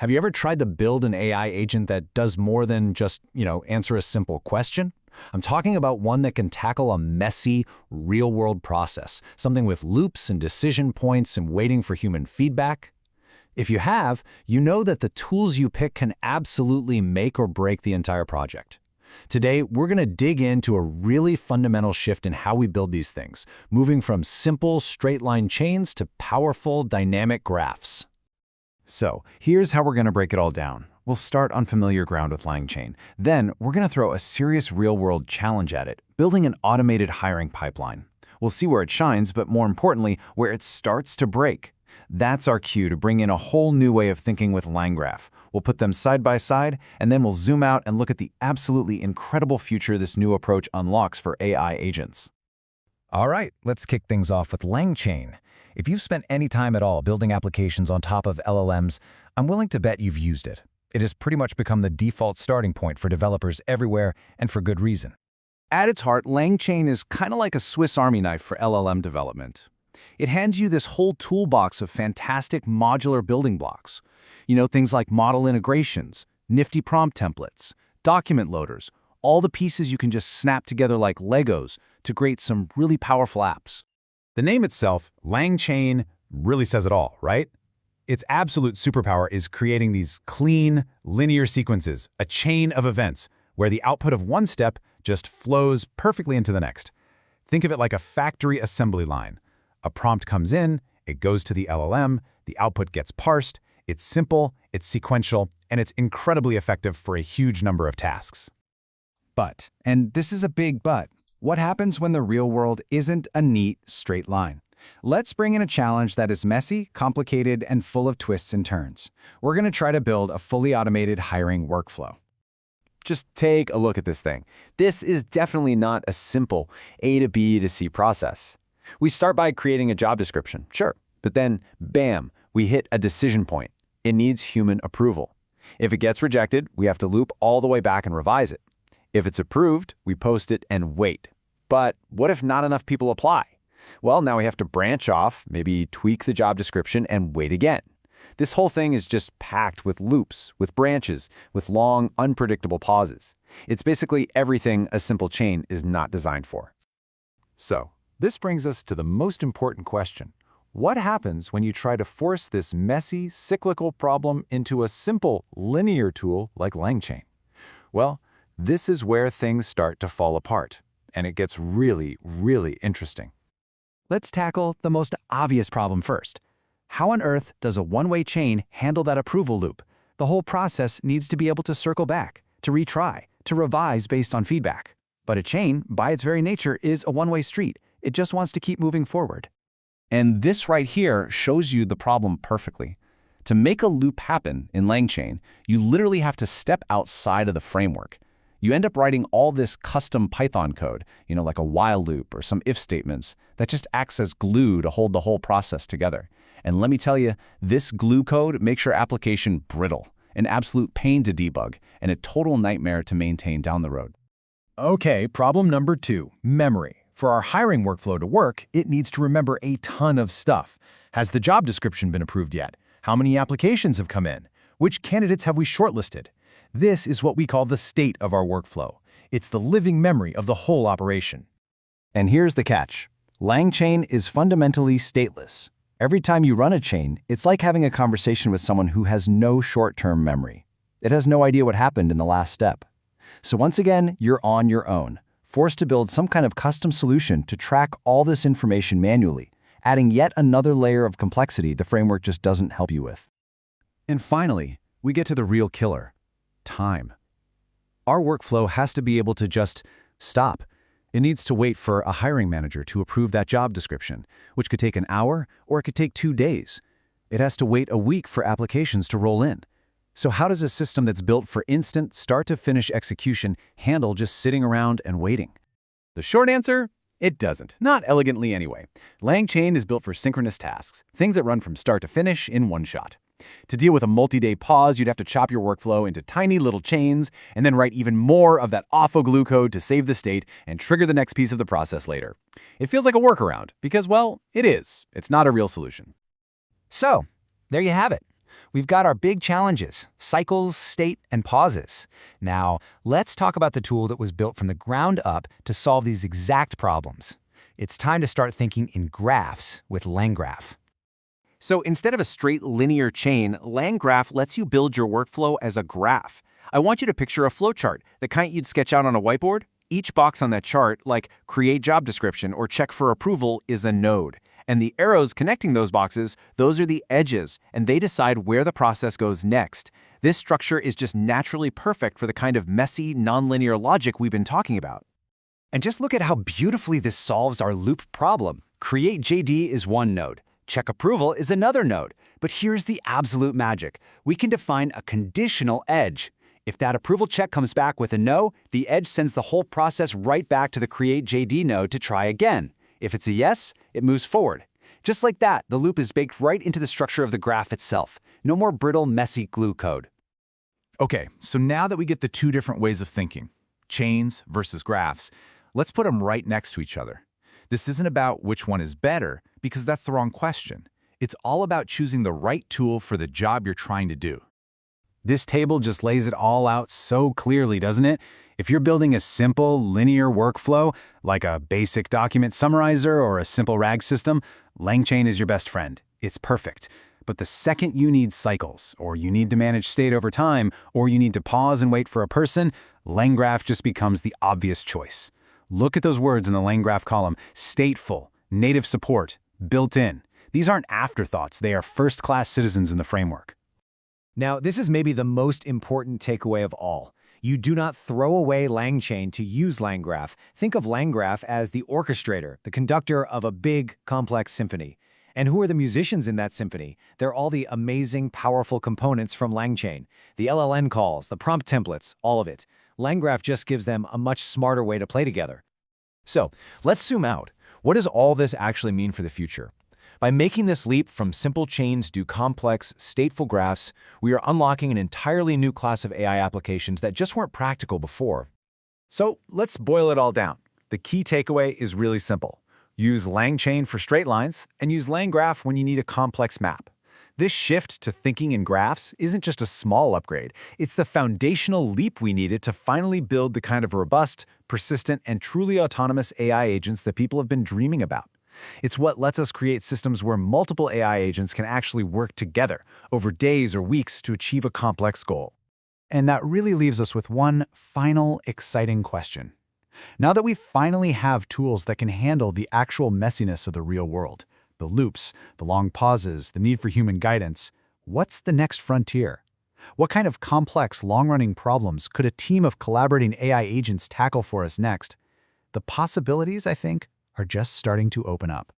Have you ever tried to build an AI agent that does more than just, answer a simple question? I'm talking about one that can tackle a messy, real-world process, something with loops and decision points and waiting for human feedback. If you have, you know that the tools you pick can absolutely make or break the entire project. Today, we're going to dig into a really fundamental shift in how we build these things, moving from simple, straight-line chains to powerful, dynamic graphs. So, here's how we're going to break it all down. We'll start on familiar ground with LangChain. Then, we're going to throw a serious real-world challenge at it, building an automated hiring pipeline. We'll see where it shines, but more importantly, where it starts to break. That's our cue to bring in a whole new way of thinking with LangGraph. We'll put them side by side, and then we'll zoom out and look at the absolutely incredible future this new approach unlocks for AI agents. All right, let's kick things off with LangChain. If you've spent any time at all building applications on top of LLMs, I'm willing to bet you've used it. It has pretty much become the default starting point for developers everywhere, and for good reason. At its heart, LangChain is kind of like a Swiss Army knife for LLM development. It hands you this whole toolbox of fantastic modular building blocks. Things like model integrations, nifty prompt templates, document loaders, all the pieces you can just snap together like Legos to create some really powerful apps. The name itself, LangChain, really says it all, right? Its absolute superpower is creating these clean, linear sequences, a chain of events, where the output of one step just flows perfectly into the next. Think of it like a factory assembly line. A prompt comes in, it goes to the LLM, the output gets parsed, it's simple, it's sequential, and it's incredibly effective for a huge number of tasks. But, and this is a big but, what happens when the real world isn't a neat, straight line? Let's bring in a challenge that is messy, complicated, and full of twists and turns. We're going to try to build a fully automated hiring workflow. Just take a look at this thing. This is definitely not a simple A to B to C process. We start by creating a job description, sure, but then, bam, we hit a decision point. It needs human approval. If it gets rejected, we have to loop all the way back and revise it. If it's approved, we post it and wait. But what if not enough people apply? Well, now we have to branch off, maybe tweak the job description, and wait again. This whole thing is just packed with loops, with branches, with long, unpredictable pauses. It's basically everything a simple chain is not designed for. So, this brings us to the most important question. What happens when you try to force this messy, cyclical problem into a simple, linear tool like LangChain? Well, this is where things start to fall apart, and it gets really, really interesting. Let's tackle the most obvious problem first. How on earth does a one-way chain handle that approval loop? The whole process needs to be able to circle back, to retry, to revise based on feedback. But a chain, by its very nature, is a one-way street. It just wants to keep moving forward. And this right here shows you the problem perfectly. To make a loop happen in LangChain, you literally have to step outside of the framework. You end up writing all this custom Python code, like a while loop or some if statements, that just acts as glue to hold the whole process together. And let me tell you, this glue code makes your application brittle, an absolute pain to debug, and a total nightmare to maintain down the road. Okay, problem number 2, memory. For our hiring workflow to work, it needs to remember a ton of stuff. Has the job description been approved yet? How many applications have come in? Which candidates have we shortlisted? This is what we call the state of our workflow. It's the living memory of the whole operation. And here's the catch. LangChain is fundamentally stateless. Every time you run a chain, it's like having a conversation with someone who has no short-term memory. It has no idea what happened in the last step. So once again, you're on your own, forced to build some kind of custom solution to track all this information manually, adding yet another layer of complexity the framework just doesn't help you with. And finally, we get to the real killer. Time. Our workflow has to be able to just stop. It needs to wait for a hiring manager to approve that job description, which could take an hour or it could take 2 days. It has to wait a week for applications to roll in. So how does a system that's built for instant, start-to-finish execution handle just sitting around and waiting? The short answer? It doesn't. Not elegantly anyway. LangChain is built for synchronous tasks, things that run from start to finish in one shot. To deal with a multi-day pause, you'd have to chop your workflow into tiny little chains and then write even more of that awful glue code to save the state and trigger the next piece of the process later. It feels like a workaround because, well, it is. It's not a real solution. So, there you have it. we've got our big challenges: cycles, state, and pauses. Now, let's talk about the tool that was built from the ground up to solve these exact problems. It's time to start thinking in graphs with LangGraph. So instead of a straight linear chain, LangGraph lets you build your workflow as a graph. I want you to picture a flowchart, the kind you'd sketch out on a whiteboard. Each box on that chart, like create job description or check for approval, is a node. And the arrows connecting those boxes, those are the edges, and they decide where the process goes next. This structure is just naturally perfect for the kind of messy, nonlinear logic we've been talking about. And just look at how beautifully this solves our loop problem. Create JD is one node. Check approval is another node. But here's the absolute magic. We can define a conditional edge. If that approval check comes back with a no, the edge sends the whole process right back to the Create JD node to try again. If it's a yes, it moves forward. Just like that, the loop is baked right into the structure of the graph itself. No more brittle, messy glue code. Okay, so now that we get the two different ways of thinking, chains versus graphs, let's put them right next to each other. This isn't about which one is better, because that's the wrong question. It's all about choosing the right tool for the job you're trying to do. This table just lays it all out so clearly, doesn't it? If you're building a simple, linear workflow, like a basic document summarizer or a simple RAG system, LangChain is your best friend. It's perfect. But the second you need cycles, or you need to manage state over time, or you need to pause and wait for a person, LangGraph just becomes the obvious choice. Look at those words in the LangGraph column: stateful, native support, built-in. These aren't afterthoughts, they are first-class citizens in the framework. Now, this is maybe the most important takeaway of all. You do not throw away LangChain to use LangGraph. Think of LangGraph as the orchestrator, the conductor of a big, complex symphony. And who are the musicians in that symphony? They're all the amazing, powerful components from LangChain. The LLM calls, the prompt templates, all of it. LangGraph just gives them a much smarter way to play together. So let's zoom out. What does all this actually mean for the future? By making this leap from simple chains to complex, stateful graphs, we are unlocking an entirely new class of AI applications that just weren't practical before. So let's boil it all down. The key takeaway is really simple. Use LangChain for straight lines and use LangGraph when you need a complex map. This shift to thinking in graphs isn't just a small upgrade. It's the foundational leap we needed to finally build the kind of robust, persistent, and truly autonomous AI agents that people have been dreaming about. It's what lets us create systems where multiple AI agents can actually work together over days or weeks to achieve a complex goal. And that really leaves us with one final exciting question. Now that we finally have tools that can handle the actual messiness of the real world, the loops, the long pauses, the need for human guidance, what's the next frontier? What kind of complex, long-running problems could a team of collaborating AI agents tackle for us next? The possibilities, I think, are just starting to open up.